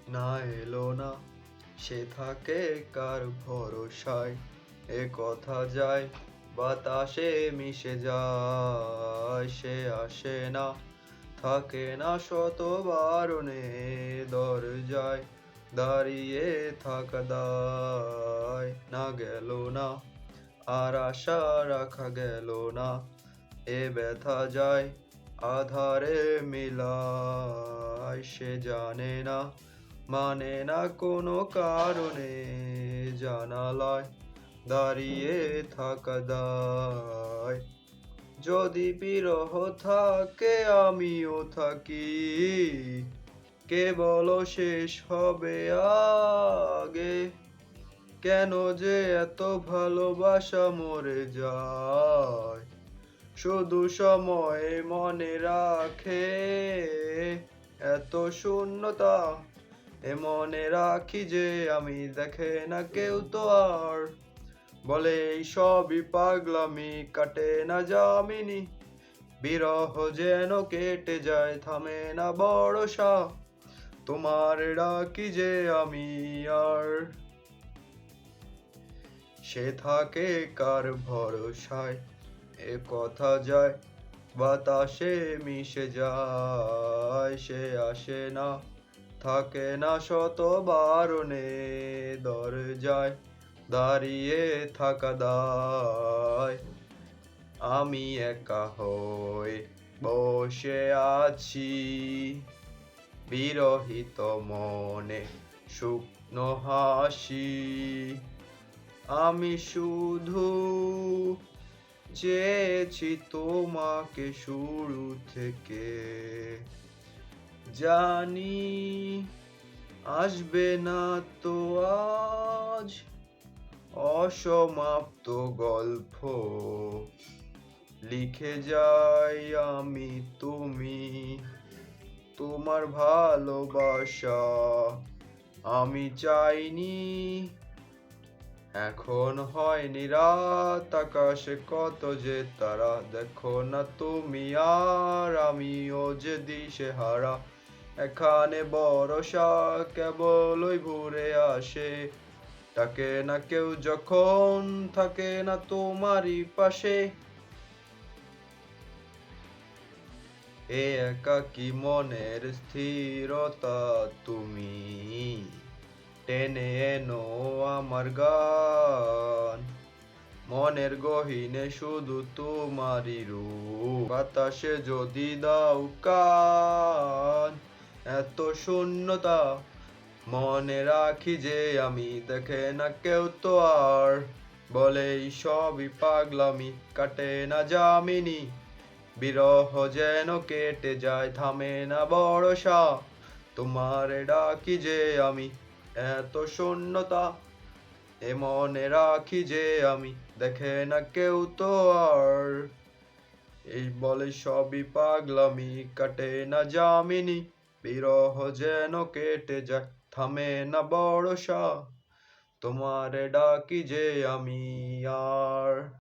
না এলো না, সে থাকে কার ভরসায়। এ কথা যায় বাতাসে মিশে যায়, সে আসে না, থাকে না শত বারণে, দরজায় দাঁড়িয়ে থাকা দায়। না গেল না, আর আশা রাখা গেল না, এ ব্যথা যায় আধারে মিলায়। সে জানে না, মানে না কোনো কারণে, জানালায় দাঁড়িয়ে থাকা দায়। যদি বিরহ থাকে আমিও থাকি, কে বলো শেষ হবে আগে? কেন যে এত ভালোবাসা মরে যায়, শুধু সময় মনে রাখে। এত শূন্যতা এ মনে রাখি যে আমি, দেখে না কেউ তো আর। বলে এই সবই পাগলামি, কাটে না যামিনী। বিরহ যেন কেটে যায়, থামে না ভরসা। তোমার ডাকি যে আমি আর, সে থাকে কার ভরসায়। এ কথা যায় বাতাসে মিশে যায়, সে আসে না, থাকে না শত বারণে, দরজায় দাঁড়িয়ে থাকা দায়। আমি একা হয়ে বসে আছি, বিরহিত মনে শুকনো হাসি। আমি শুধু চেয়েছি তোমাকে শুরু থেকে, জানি আসবে না তো আজ অসমাপ্ত গল্প। লিখে যাই আমি, তুমি, তোমার ভালোবাসা আমি চাইনি। এখন হয়নি রাত, আকাশে কত যে তারা, দেখো না তুমি আর আমিও যে দিশেহারা। এখানে ভরসা কেবলই ঘুরে আসে, থাকে না কেউ যখন, থাকে না তোমারই পাশে। এ একাকী মনের স্থিরতা তুমি, টেনে এনো আমার গান। মনের গহীনে শুধু তোমারই রূপ, বাতাসে যদি দাও কান। এত শূন্যতা মনে রাখি যে আমি, দেখে না কেউ তো আর। বলে এই সবই পাগলামি, কাটে না যামিনী। বিরহ যেন কেটে যায়, থামে না ভরসা। তোমার ডাকি যে আমি, এত শূন্যতা এ মনে রাখি যে আমি, দেখে না কেউ তো আর। এই বলে সবই পাগলামি, কাটে না যামিনী। বিরহ যেন কেটে যায়, থামে না ভরসা। তোমার ডাকি যে আমি আর।